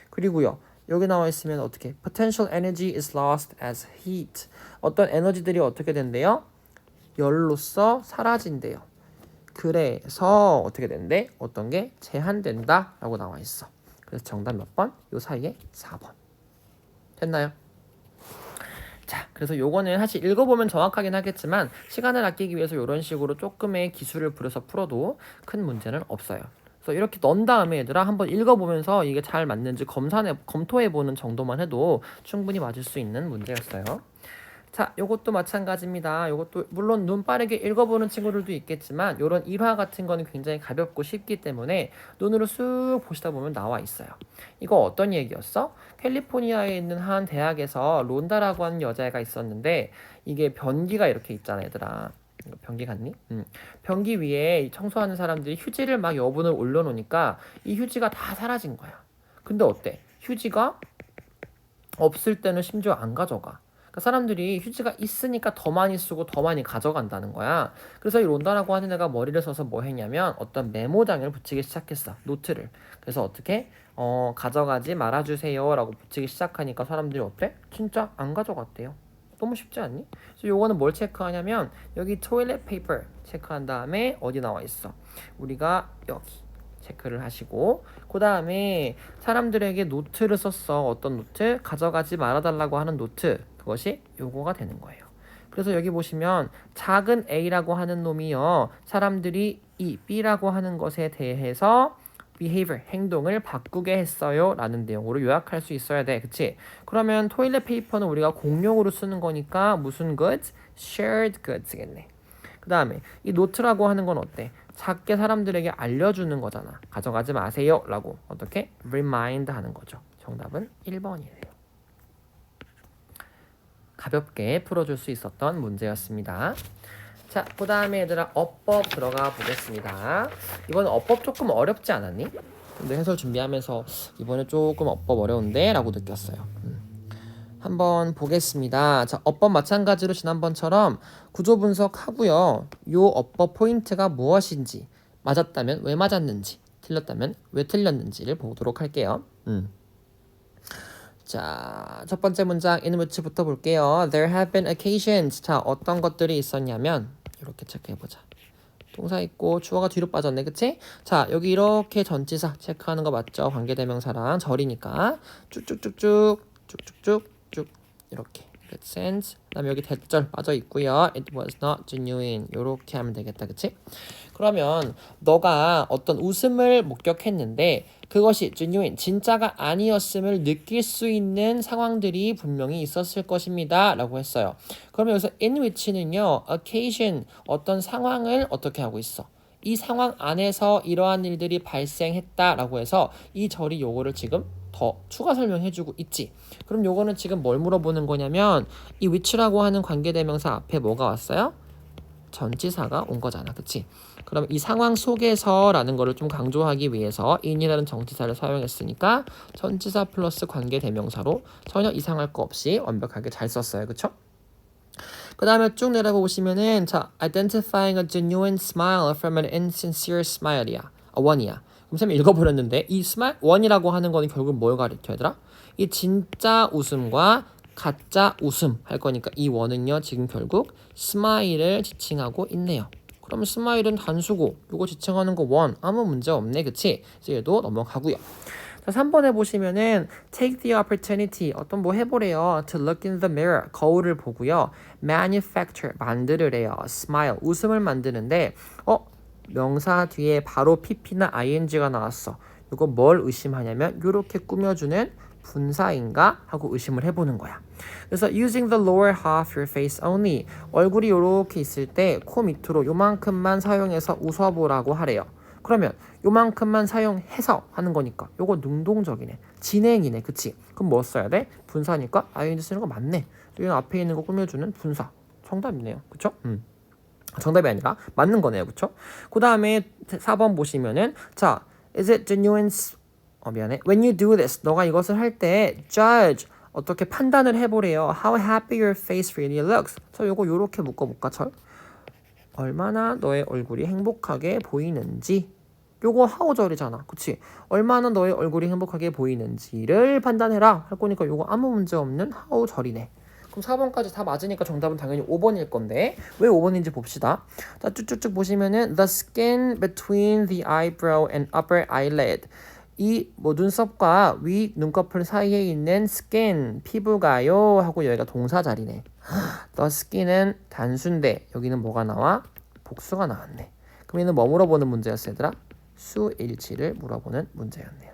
그리고요. 여기 나와 있으면 어떻게? Potential energy is lost as heat. 어떤 에너지들이 어떻게 된대요? 열로서 사라진대요. 그래서 어떻게 된대? 어떤 게 제한된다 라고 나와 있어. 그래서 정답 몇 번? 요 사이에 4번. 됐나요? 자, 그래서 요거는 사실 읽어보면 정확하긴 하겠지만 시간을 아끼기 위해서 이런 식으로 조금의 기술을 부려서 풀어도 큰 문제는 없어요. 그래서 이렇게 넣은 다음에 얘들아 한번 읽어보면서 이게 잘 맞는지 검토해보는 정도만 해도 충분히 맞을 수 있는 문제였어요. 자, 요것도 마찬가지입니다. 요것도 물론 눈 빠르게 읽어보는 친구들도 있겠지만 요런 일화 같은 거는 굉장히 가볍고 쉽기 때문에 눈으로 쑥 보시다 보면 나와 있어요. 이거 어떤 얘기였어? 캘리포니아에 있는 한 대학에서 론다라고 하는 여자애가 있었는데 이게 변기가 이렇게 있잖아 얘들아. 변기 같니? 변기 위에 청소하는 사람들이 휴지를 막 여분을 올려놓으니까 이 휴지가 다 사라진 거야. 근데 어때? 휴지가 없을 때는 심지어 안 가져가. 그러니까 사람들이 휴지가 있으니까 더 많이 쓰고 더 많이 가져간다는 거야. 그래서 이 론다라고 하는 애가 머리를 써서 뭐 했냐면 어떤 메모장을 붙이기 시작했어. 노트를. 그래서 어떻게? 가져가지 말아주세요 라고 붙이기 시작하니까 사람들이 어때? 진짜 안 가져갔대요. 너무 쉽지 않니? 그래서 요거는 뭘 체크하냐면 여기 toilet paper 체크한 다음에 어디 나와 있어? 우리가 여기 체크를 하시고 그 다음에 사람들에게 노트를 썼어. 어떤 노트? 가져가지 말아달라고 하는 노트. 그것이 요거가 되는 거예요. 그래서 여기 보시면 작은 a라고 하는 놈이요. 사람들이 이 b라고 하는 것에 대해서 behavior, 행동을 바꾸게 했어요 라는 내용으로 요약할 수 있어야 돼. 그치? 그러면 토일렛 페이퍼는 우리가 공용으로 쓰는 거니까 무슨 goods? shared goods겠네. 그 다음에 이 노트라고 하는 건 어때? 작게 사람들에게 알려주는 거잖아. 가져가지 마세요 라고 어떻게? remind 하는 거죠. 정답은 1번이에요. 가볍게 풀어줄 수 있었던 문제였습니다. 자, 그 다음에 얘들아 어법 들어가 보겠습니다. 이번에 어법 조금 어렵지 않았니? 근데 해설 준비하면서 이번에 조금 어법 어려운데 라고 느꼈어요. 한번 보겠습니다. 자, 어법 마찬가지로 지난번처럼 구조 분석하고요. 요 어법 포인트가 무엇인지, 맞았다면 왜 맞았는지, 틀렸다면 왜 틀렸는지를 보도록 할게요. 자, 첫 번째 문장 in which부터 볼게요. There have been occasions. 자, 어떤 것들이 있었냐면 이렇게 체크해보자. 동사 있고 주어가 뒤로 빠졌네, 그치? 자, 여기 이렇게 전치사 체크하는 거 맞죠? 관계대명사랑 절이니까 쭉쭉쭉쭉 쭉쭉쭉 이렇게 good sense. 그다음에 여기 대절 빠져 있고요. It was not genuine. 요렇게 하면 되겠다, 그치? 그러면 너가 어떤 웃음을 목격했는데 그것이 genuine, 진짜가 아니었음을 느낄 수 있는 상황들이 분명히 있었을 것입니다 라고 했어요. 그러면 여기서 in which는요, occasion, 어떤 상황을 어떻게 하고 있어? 이 상황 안에서 이러한 일들이 발생했다라고 해서 이 절이 요거를 지금 더 추가 설명해주고 있지. 그럼 요거는 지금 뭘 물어보는 거냐면 이 which라고 하는 관계대명사 앞에 뭐가 왔어요? 전치사가 온 거잖아, 그치? 그럼 이 상황 속에서라는 거를 좀 강조하기 위해서 in이라는 정치사를 사용했으니까 전치사 플러스 관계대명사로 전혀 이상할 거 없이 완벽하게 잘 썼어요, 그쵸? 그 다음에 쭉 내려보시면은 자, identifying a genuine smile from an insincere smile이야. 원이야. 그럼 쌤이 읽어버렸는데 이 smile, 원이라고 하는 거는 결국 뭘 가리켜 얘들아? 이 진짜 웃음과 가짜 웃음 할 거니까 이 원은요 지금 결국 스마일을 지칭하고 있네요. 그럼 스마일은 단수고 요거 지칭하는 거 원 아무 문제 없네, 그치? 그래서 얘도 넘어가고요. 자, 3번에 보시면은 take the opportunity 어떤 뭐 해보래요. to look in the mirror 거울을 보고요. manufacture 만들으래요. smile 웃음을 만드는데 명사 뒤에 바로 pp나 ing가 나왔어. 이거 뭘 의심하냐면 요렇게 꾸며주는 분사인가 하고 의심을 해보는 거야. 그래서 using the lower half your face only 얼굴이 요렇게 있을 때 코 밑으로 요만큼만 사용해서 웃어보라고 하래요. 그러면 요만큼만 사용해서 하는 거니까 요거 능동적이네, 진행이네, 그치? 그럼 뭐 써야 돼? 분사니까 ing 쓰는 거 맞네. 여기 앞에 있는 거 꾸며주는 분사 정답이네요, 그쵸? 정답이 아니라 맞는 거네요, 그쵸? 그 다음에 4번 보시면은 자, is it genuine? 미안해. When you do this, 너가 이것을 할 때 judge 어떻게 판단을 해보래요. How happy your face really looks. 저 요거 요렇게 묶어볼까, 철? 얼마나 너의 얼굴이 행복하게 보이는지. 요거 how절이잖아, 그치? 얼마나 너의 얼굴이 행복하게 보이는지를 판단해라 할 거니까 요거 아무 문제 없는 how절이네. 그럼 4번까지 다 맞으니까 정답은 당연히 5번일 건데 왜 5번인지 봅시다. 자, 쭉쭉쭉 보시면은 the skin between the eyebrow and upper eyelid. 이 뭐 눈썹과 위 눈꺼풀 사이에 있는 skin 피부가요 하고 여기가 동사 자리네. the skin은 단수인데 여기는 뭐가 나와? 복수가 나왔네. 그럼 얘는 뭐 물어보는 문제였어, 얘들아? 수일치를 물어보는 문제였네요.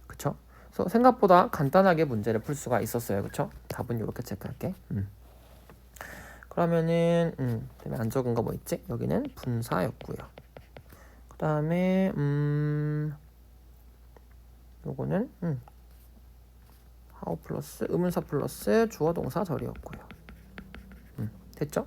그쵸? 그래서 생각보다 간단하게 문제를 풀 수가 있었어요, 그쵸? 답은 이렇게 체크할게. 그러면은 그다음에 안 적은 거 뭐 있지? 여기는 분사였고요. 그 다음에 요거는 how 플러스 의문사 플러스 주어 동사 절이었고요. 됐죠?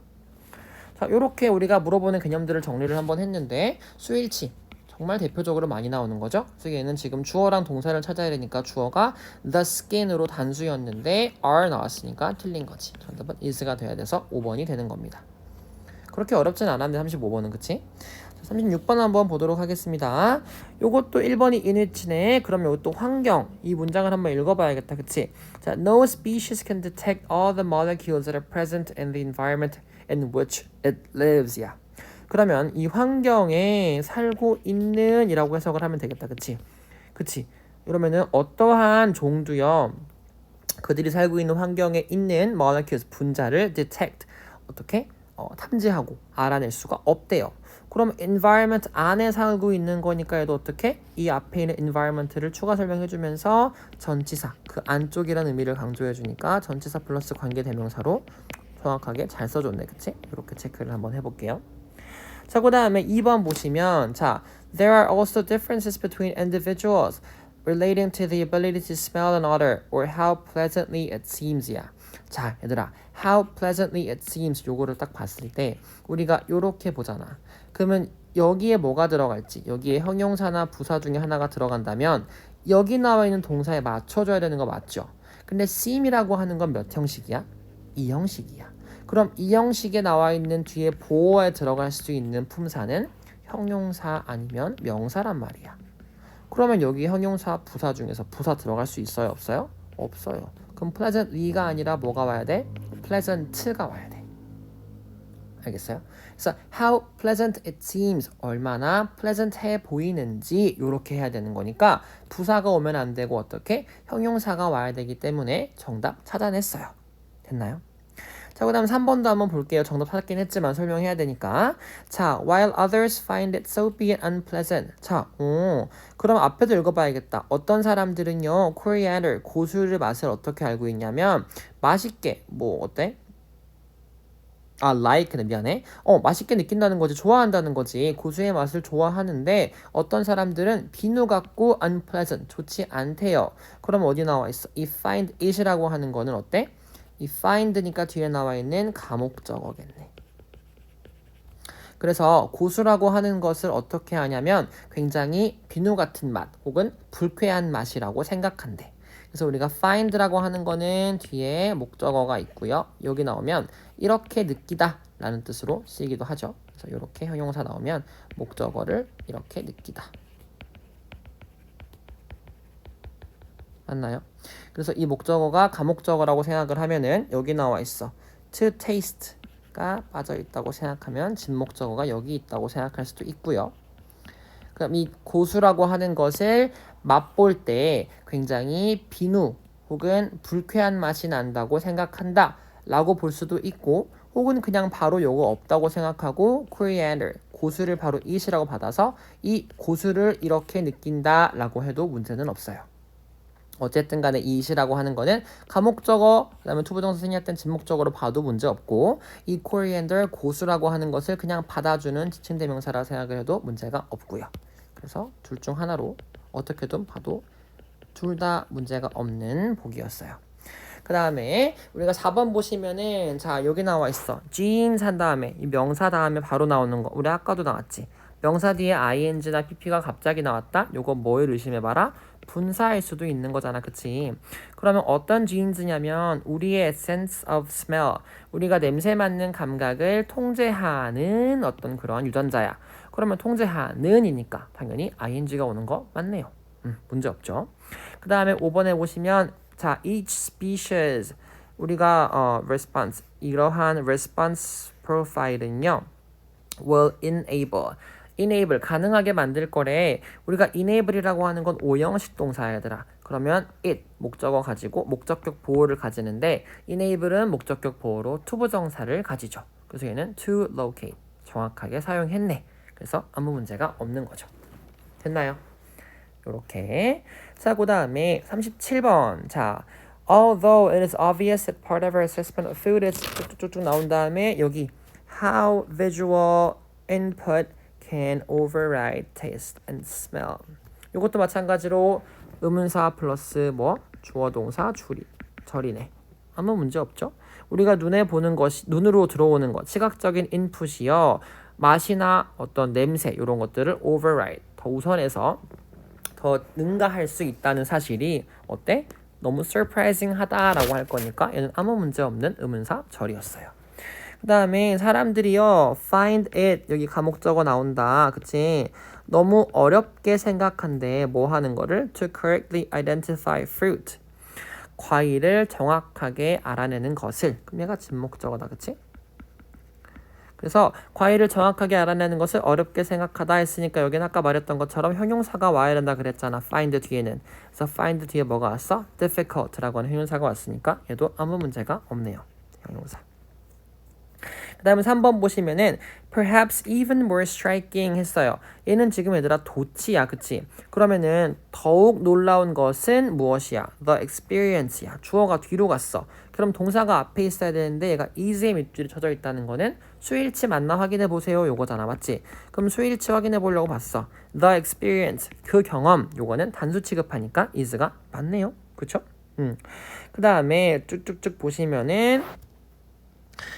자, 요렇게 우리가 물어보는 개념들을 정리를 한번 했는데 수일치 정말 대표적으로 많이 나오는 거죠. 그래서 얘는 지금 주어랑 동사를 찾아야 되니까 주어가 the skin으로 단수였는데 are 나왔으니까 틀린 거지. 정답은 is가 돼야 돼서 5번이 되는 겁니다. 그렇게 어렵진 않았는데 35번은, 그치? 36번 한번 보도록 하겠습니다. 요것도 1번이 inwh치네. 그럼 요것도 환경. 이 문장을 한번 읽어봐야겠다, 그치? 자, no species can detect all the molecules that are present in the environment in which it lives. 야. 그러면 이 환경에 살고 있는 이라고 해석을 하면 되겠다, 그치? 그치? 이러면은 어떠한 종도요 그들이 살고 있는 환경에 있는 molecules, 분자를 detect, 어떻게? 탐지하고 알아낼 수가 없대요. 그럼 environment 안에 살고 있는 거니까 얘도 어떻게? 이 앞에 있는 environment를 추가 설명해주면서 전치사, 그 안쪽이라는 의미를 강조해주니까 전치사 플러스 관계대명사로 정확하게 잘 써줬네, 그치? 이렇게 체크를 한번 해볼게요. 자, 그 다음에 2번 보시면 자, there are also differences between individuals relating to the ability to smell an odor or how pleasantly it seems야. 자, 얘들아, how pleasantly it seems 요거를 딱 봤을 때 우리가 요렇게 보잖아. 그러면 여기에 뭐가 들어갈지, 여기에 형용사나 부사 중에 하나가 들어간다면 여기 나와 있는 동사에 맞춰줘야 되는 거 맞죠? 근데 seem이라고 하는 건 몇 형식이야? 2형식이야. 그럼 이 형식에 나와 있는 뒤에 보어에 들어갈 수 있는 품사는 형용사 아니면 명사란 말이야. 그러면 여기 형용사 부사 중에서 부사 들어갈 수 있어요? 없어요? 없어요. 그럼 pleasantly가 아니라 뭐가 와야 돼? pleasant가 와야 돼. 알겠어요? 그래서 how pleasant it seems, 얼마나 pleasant해 보이는지 이렇게 해야 되는 거니까 부사가 오면 안 되고 어떻게? 형용사가 와야 되기 때문에 정답 찾아냈어요. 됐나요? 자, 그 다음 3번도 한번 볼게요. 정답 찾았긴 했지만 설명해야 되니까. 자, while others find it soapy and unpleasant. 자, 그럼 앞에도 읽어봐야겠다. 어떤 사람들은요, coriander, 고수의 맛을 어떻게 알고 있냐면 맛있게, 뭐 어때? like는 미안해. 맛있게 느낀다는 거지. 좋아한다는 거지. 고수의 맛을 좋아하는데 어떤 사람들은 비누 같고 unpleasant, 좋지 않대요. 그럼 어디 나와 있어? 이 find it이라고 하는 거는 어때? 이 find니까 뒤에 나와 있는 가목적어겠네. 그래서 고수라고 하는 것을 어떻게 하냐면 굉장히 비누 같은 맛 혹은 불쾌한 맛이라고 생각한대. 그래서 우리가 find라고 하는 거는 뒤에 목적어가 있고요. 여기 나오면 이렇게 느끼다 라는 뜻으로 쓰이기도 하죠. 그래서 이렇게 형용사 나오면 목적어를 이렇게 느끼다. 맞나요? 그래서 이 목적어가 가목적어라고 생각을 하면은 여기 나와 있어. to taste가 빠져 있다고 생각하면 진목적어가 여기 있다고 생각할 수도 있고요. 그럼 이 고수라고 하는 것을 맛볼 때 굉장히 비누 혹은 불쾌한 맛이 난다고 생각한다 라고 볼 수도 있고 혹은 그냥 바로 요거 없다고 생각하고 coriander, 고수를 바로 it이라고 받아서 이 고수를 이렇게 느낀다 라고 해도 문제는 없어요. 어쨌든 간에 이 it이라고 하는 거는 가목적어, 그 다음에 투부정사 생략 땐 진목적어로 봐도 문제 없고 이 coriander, 고수라고 하는 것을 그냥 받아주는 지칭대명사라 생각을 해도 문제가 없고요. 그래서 둘 중 하나로 어떻게든 봐도 둘 다 문제가 없는 보기였어요. 그 다음에 우리가 4번 보시면은 자 여기 나와 있어. jeans 한 다음에 이 명사 다음에 바로 나오는 거 우리 아까도 나왔지. 명사 뒤에 ing나 pp가 갑자기 나왔다? 요거 뭐를 의심해봐라? 분사일 수도 있는 거잖아, 그치? 그러면 어떤 jeans냐면 우리의 sense of smell, 우리가 냄새 맡는 감각을 통제하는 어떤 그런 유전자야. 그러면 통제하는이니까 당연히 ing가 오는 거 맞네요. 문제 없죠. 그 다음에 5번에 보시면 자, each species 우리가 response 이러한 response profile은요 will enable 가능하게 만들 거래. 우리가 enable이라고 하는 건 5형식 동사야 얘들아. 그러면 it 목적어 가지고 목적격 보호를 가지는데 enable은 목적격 보호로 투부정사를 가지죠. 그래서 얘는 to locate 정확하게 사용했네. 그래서 아무 문제가 없는 거죠. 됐나요? 요렇게. 자, 그 다음에 37번. 자, although it is obvious that part of our assessment of food is 쭉쭉쭉 나온 다음에 여기 how visual input can override taste and smell. 요것도 마찬가지로 의문사 플러스 뭐 주어 동사 절이네. 아무 문제 없죠? 우리가 눈에 보는 것이 눈으로 들어오는 것, 시각적인 인풋이요. 맛이나 어떤 냄새 이런 것들을 override 더 우선해서 더 능가할 수 있다는 사실이 어때? 너무 surprising 하다라고 할 거니까 얘는 아무 문제 없는 의문사 절이었어요. 그 다음에 사람들이요 find it 여기 가목적어 나온다. 그치? 너무 어렵게 생각한데 뭐 하는 거를? to correctly identify fruit 과일을 정확하게 알아내는 것을. 그럼 얘가 진목적어다. 그치? 그 그래서 과일을 정확하게 알아내는 것을 어렵게 생각하다 했으니까 여기는 아까 말했던 것처럼 형용사가 와야 된다 그랬잖아. find 뒤에는. 그래서 find 뒤에 뭐가 왔어? difficult라고 하는 형용사가 왔으니까 얘도 아무 문제가 없네요. 형용사. 그 다음에 3번 보시면은 perhaps even more striking 했어요. 얘는 지금 얘들아 도치야, 그치? 그러면은 더욱 놀라운 것은 무엇이야? the experience야. 주어가 뒤로 갔어. 그럼 동사가 앞에 있어야 되는데 얘가 is에 밑줄이 쳐져 있다는 거는 수일치 맞나 확인해 보세요 요거잖아, 맞지? 그럼 수일치 확인해 보려고 봤어. the experience, 그 경험, 요거는 단수 취급하니까 is가 맞네요. 그쵸? 그 다음에 쭉쭉쭉 보시면은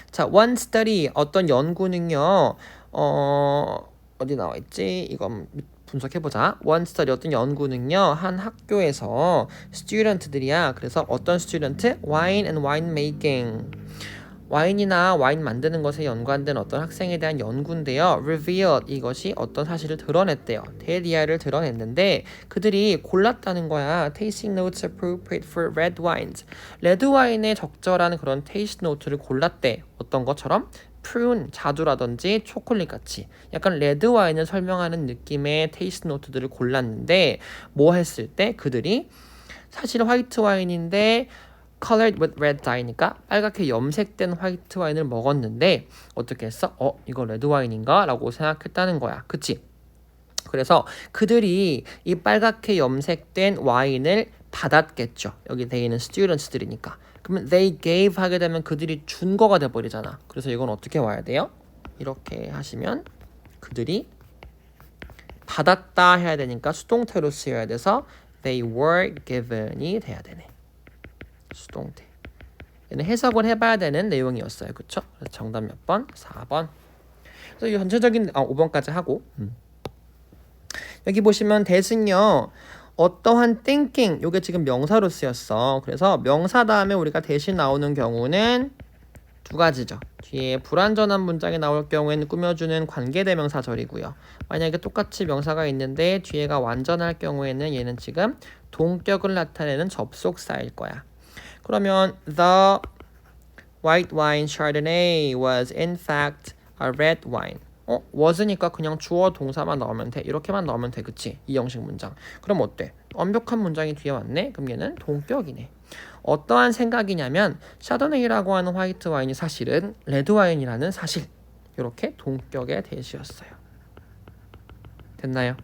자, one study 어떤 연구는요. 어디 나와 있지? 이거 분석해 보자. one study 어떤 연구는요. 한 학교에서 스튜던트들이야. 그래서 어떤 스튜던트? wine and wine making. 와인이나 와인 만드는 것에 연관된 어떤 학생에 대한 연구인데요. revealed 이것이 어떤 사실을 드러냈대요. 대리아를 드러냈는데 그들이 골랐다는 거야. tasting notes appropriate for red wines. 레드 와인에 적절한 그런 테이스트 노트를 골랐대. 어떤 것처럼? prune, 자두라든지 초콜릿 같이 약간 레드 와인을 설명하는 느낌의 테이스트 노트들을 골랐는데 뭐 했을 때 그들이 사실 화이트 와인인데 colored with red dye니까 빨갛게 염색된 화이트 와인을 먹었는데 어떻게 했어? 이거 레드 와인인가? 라고 생각했다는 거야. 그치? 그래서 그들이 이 빨갛게 염색된 와인을 받았겠죠. 여기 the는 students들이니까. 그러면 they gave 하게 되면 그들이 준 거가 돼버리잖아. 그래서 이건 어떻게 와야 돼요? 이렇게 하시면 그들이 받았다 해야 되니까 수동태로 쓰여야 돼서 they were given이 돼야 되네. 수동태. 얘는 해석을 해봐야 되는 내용이었어요. 그쵸? 그래서 정답 몇 번? 4번. 그래서 이 전체적인 5번까지 하고 여기 보시면 that은요. 어떠한 thinking 요게 지금 명사로 쓰였어. 그래서 명사 다음에 우리가 대신 나오는 경우는 두 가지죠. 뒤에 불완전한 문장이 나올 경우에는 꾸며주는 관계대명사절이고요. 만약에 똑같이 명사가 있는데 뒤에가 완전할 경우에는 얘는 지금 동격을 나타내는 접속사일 거야. 그러면 the white wine Chardonnay was in fact a red wine. was니까 그냥 주어 동사만 넣으면 돼. 이렇게만 넣으면 돼. 그치? 이 형식 문장. 그럼 어때? 완벽한 문장이 뒤에 왔네? 그럼 얘는 동격이네. 어떠한 생각이냐면 샤도네이라고 하는 화이트 와인이 사실은 레드 와인이라는 사실. 이렇게 동격의 대시였어요. 됐나요?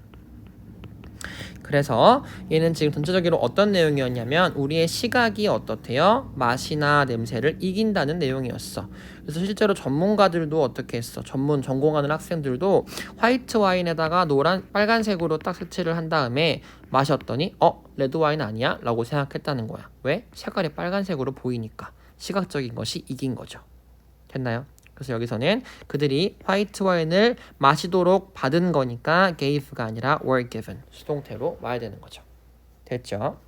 그래서 얘는 지금 전체적으로 어떤 내용이었냐면 우리의 시각이 어떻대요? 맛이나 냄새를 이긴다는 내용이었어. 그래서 실제로 전문가들도 어떻게 했어? 전공하는 학생들도 화이트 와인에다가 빨간색으로 딱 색칠을 한 다음에 마셨더니 레드 와인 아니야? 라고 생각했다는 거야. 왜? 색깔이 빨간색으로 보이니까. 시각적인 것이 이긴 거죠. 됐나요? 그래서 여기서는 그들이 화이트 와인을 마시도록 받은 거니까 gave가 아니라 were given 수동태로 와야 되는 거죠. 됐죠?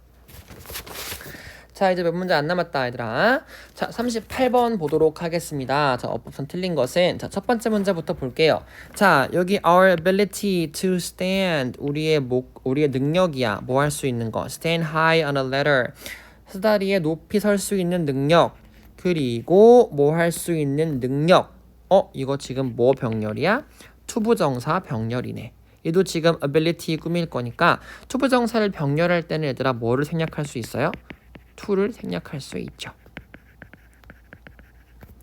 자, 이제 몇 문제 안 남았다 얘들아. 자, 38번 보도록 하겠습니다. 자, 어법선 틀린 것은 자, 첫 번째 문제부터 볼게요. 자, 여기 our ability to stand 우리의 능력이야. 뭐 할 수 있는 거. stand high on a ladder 사다리에 높이 설 수 있는 능력. 그리고 뭐 할 수 있는 능력. 이거 지금 뭐 병렬이야? 투부정사 병렬이네. 얘도 지금 ability 꾸밀 거니까 투부정사를 병렬할 때는 얘들아 뭐를 생략할 수 있어요? to를 생략할 수 있죠.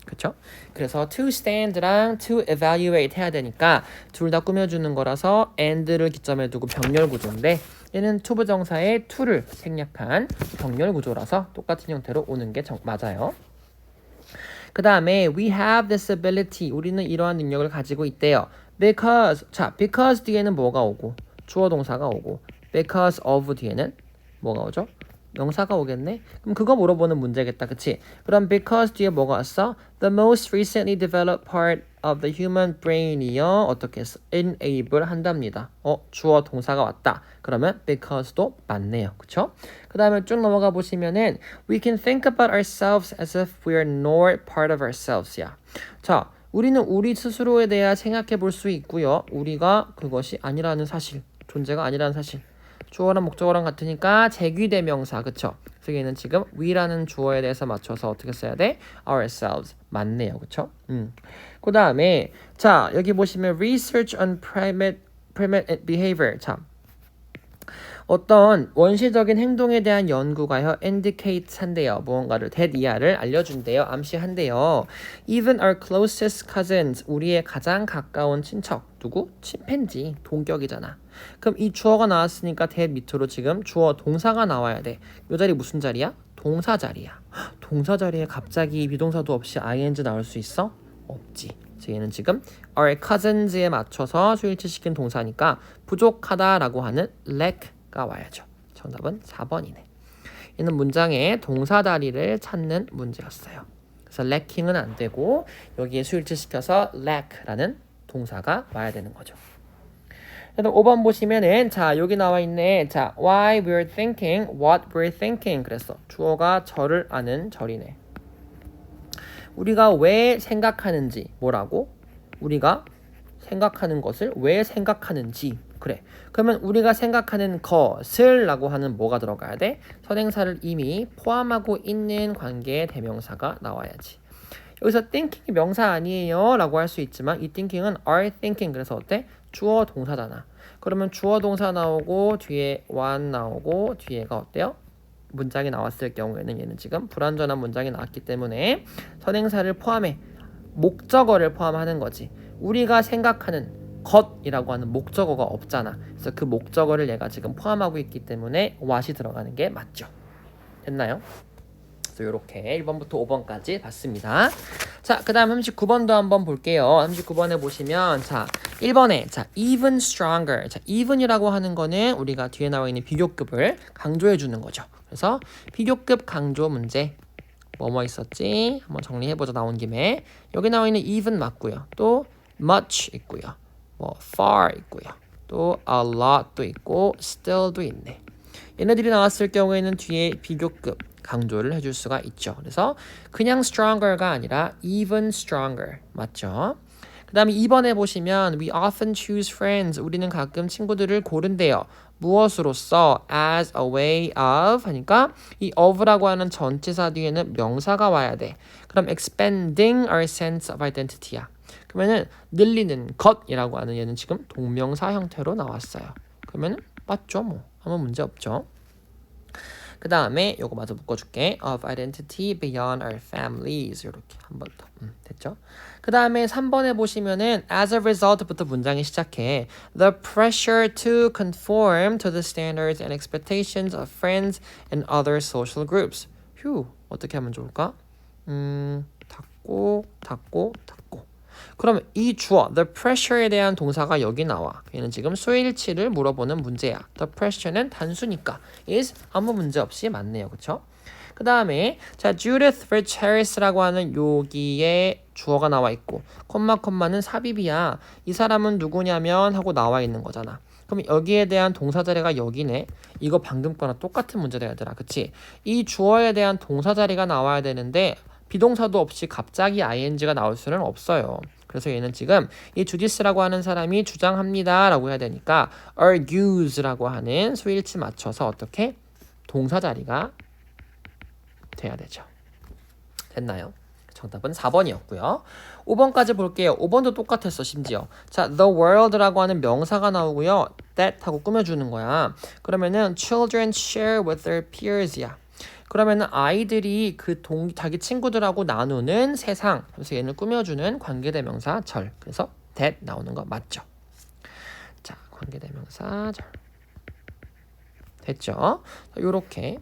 그쵸? 그래서 to stand랑 to evaluate 해야 되니까 둘 다 꾸며주는 거라서 and를 기점에 두고 병렬 구조인데 얘는 투부정사의 to를 생략한 병렬 구조라서 똑같은 형태로 오는 게 맞아요. 그 다음에 we have this ability 우리는 이러한 능력을 가지고 있대요. because 뒤에는 뭐가 오고 주어 동사가 오고 because of 뒤에는 뭐가 오죠? 명사가 오겠네? 그럼 그거 물어보는 문제겠다. 그치? 그럼 because 뒤에 뭐가 왔어? The most recently developed part of the human brain이요. 어떻게 했어? enable 한답니다. 주어 동사가 왔다. 그러면 because도 맞네요. 그쵸? 그 다음에 쭉 넘어가 보시면은 we can think about ourselves as if we are not part of ourselves야. 자, 우리는 우리 스스로에 대해 생각해 볼 수 있고요. 우리가 그것이 아니라는 사실, 존재가 아니라는 사실. 주어랑 목적어랑 같으니까 제귀대명사, 그쵸? 그래서 얘는 지금 we라는 주어에 대해서 맞춰서 어떻게 써야 돼? ourselves. 맞네요. 그쵸? 그 다음에 자 여기 보시면 research on primate behavior. 자 어떤 원시적인 행동에 대한 연구가요 indicate 한대요. 무언가를 대이하를 알려준대요. 암시한대요. Even our closest cousins 우리의 가장 가까운 친척 누구? 침팬지 동격이잖아. 그럼 이 주어가 나왔으니까 대 밑으로 지금 주어 동사가 나와야 돼. 이 자리 무슨 자리야? 동사 자리야. 동사 자리에 갑자기 비동사도 없이 ing 나올 수 있어? 없지. 얘는 지금 our cousins에 맞춰서 수일치시킨 동사니까 부족하다라고 하는 lack가 와야죠. 정답은 4번이네. 얘는 문장의 동사 다리를 찾는 문제였어요. 그래서 lacking은 안 되고 여기에 수일치시켜서 lack라는 동사가 와야 되는 거죠. 그래서 5번 보시면은 자 여기 나와 있네. 자 why we're thinking, what we're thinking. 그래서 주어가 저를 아는 절이네. 우리가 왜 생각하는지 뭐라고? 우리가 생각하는 것을 왜 생각하는지. 그래. 그러면 우리가 생각하는 것을 라고 하는 뭐가 들어가야 돼? 선행사를 이미 포함하고 있는 관계의 대명사가 나와야지. 여기서 thinking이 명사 아니에요 라고 할 수 있지만 이 thinking은 are thinking. 그래서 어때? 주어 동사잖아. 그러면 주어 동사 나오고 뒤에 one 나오고 뒤에가 어때요? 문장이 나왔을 경우에는 얘는 지금 불완전한 문장이 나왔기 때문에 선행사를 포함해 목적어를 포함하는 거지. 우리가 생각하는 것이라고 하는 목적어가 없잖아. 그래서 그 목적어를 얘가 지금 포함하고 있기 때문에 what이 들어가는 게 맞죠. 됐나요? 그래서 이렇게 1번부터 5번까지 봤습니다. 자, 그 다음 39번도 한번 볼게요. 39번에 보시면 자 1번에 자 even stronger. 자 even이라고 하는 거는 우리가 뒤에 나와 있는 비교급을 강조해 주는 거죠. 그래서 비교급 강조 문제 뭐뭐 있었지? 한번 정리해보자. 나온 김에 여기 나와 있는 even 맞고요. 또 much 있고요. 뭐 far 있고요. 또 a lot도 있고 still도 있네. 얘네들이 나왔을 경우에는 뒤에 비교급 강조를 해줄 수가 있죠. 그래서 그냥 stronger가 아니라 even stronger 맞죠? 그 다음에 2번에 보시면 we often choose friends. 우리는 가끔 친구들을 고른대요. 무엇으로써? as a way of 하니까 이 of라고 하는 전치사 뒤에는 명사가 와야 돼. 그럼 expanding our sense of identity야. 그러면은 늘리는 것이라고 하는 얘는 지금 동명사 형태로 나왔어요. 그러면은 맞죠 뭐. 아무 문제 없죠. 그 다음에 요거 마저 묶어줄게. of identity beyond our families. 이렇게 한 번 더. 됐죠? 그 다음에 3번에 보시면은 as a result부터 문장이 시작해. The pressure to conform to the standards and expectations of friends and other social groups. 휴, 어떻게 하면 좋을까? 닫고. 그러면 이 주어 the pressure에 대한 동사가 여기 나와. 얘는 지금 수일치를 물어보는 문제야. The pressure는 단수니까 is 아무 문제 없이 맞네요. 그쵸? 그 다음에 자 Judith Rich Harris라고 하는 여기에 주어가 나와 있고 콤마는 삽입이야. 이 사람은 누구냐면 하고 나와 있는 거잖아. 그럼 여기에 대한 동사 자리가 여기네. 이거 방금 거랑 똑같은 문제다 얘들아. 그치? 이 주어에 대한 동사 자리가 나와야 되는데 비동사도 없이 갑자기 ing가 나올 수는 없어요. 그래서 얘는 지금 이 주디스라고 하는 사람이 주장합니다 라고 해야 되니까 argues라고 하는 수일치 맞춰서 어떻게? 동사 자리가 돼야 되죠. 됐나요? 정답은 4번이었고요. 5번까지 볼게요. 5번도 똑같았어 심지어. 자, the world라고 하는 명사가 나오고요. that 하고 꾸며주는 거야. 그러면은 children share with their peers야. 그러면은 아이들이 자기 친구들하고 나누는 세상. 그래서 얘는 꾸며주는 관계대명사 절. 그래서 that 나오는 거 맞죠? 자, 관계대명사 절. 됐죠? 요렇게.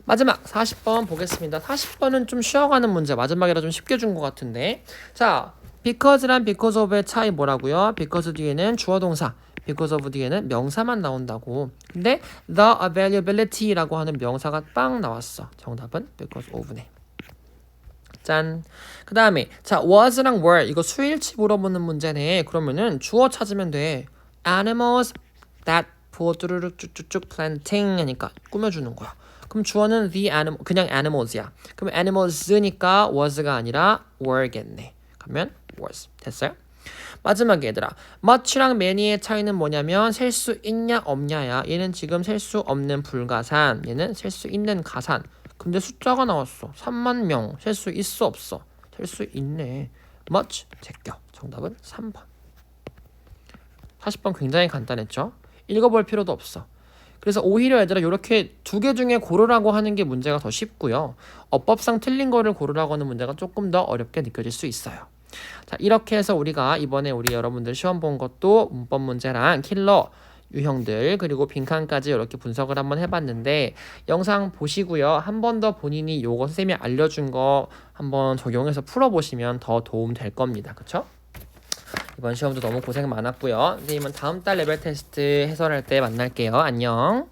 마지막 40번 보겠습니다. 40번은 좀 쉬어가는 문제. 마지막이라 좀 쉽게 준 것 같은데. 자, because란 because of의 차이 뭐라고요? because 뒤에는 주어 동사. because of 뒤에는 명사만 나온다고. 근데 the availability라고 하는 명사가 빵 나왔어. 정답은 because of네. 짠. 그 다음에 자 was랑 were 이거 수일치 물어보는 문제네. 그러면은 주어 찾으면 돼. animals that 뚜루룩 쭉쭉쭉 planting 하니까 꾸며주는 거야. 그럼 주어는 the animal 그냥 animals야. 그럼 animals니까 was가 아니라 were겠네. 그러면 was 됐어요? 마지막에 얘들아, much랑 many의 차이는 뭐냐면 셀 수 있냐 없냐야. 얘는 지금 셀 수 없는 불가산, 얘는 셀 수 있는 가산. 근데 숫자가 나왔어. 3만 명. 셀 수 있어 없어? 셀 수 있네. much 제껴. 정답은 3번. 40번 굉장히 간단했죠? 읽어볼 필요도 없어. 그래서 오히려 얘들아 이렇게 두 개 중에 고르라고 하는 게 문제가 더 쉽고요. 어법상 틀린 거를 고르라고 하는 문제가 조금 더 어렵게 느껴질 수 있어요. 자, 이렇게 해서 우리가 이번에 우리 여러분들 시험 본 것도 문법 문제랑 킬러 유형들 그리고 빈칸까지 이렇게 분석을 한번 해봤는데 영상 보시고요. 한 번 더 본인이 요거 선생님이 알려준 거 한번 적용해서 풀어보시면 더 도움 될 겁니다. 그쵸? 이번 시험도 너무 고생 많았고요. 선생님은 다음 달 레벨 테스트 해설할 때 만날게요. 안녕.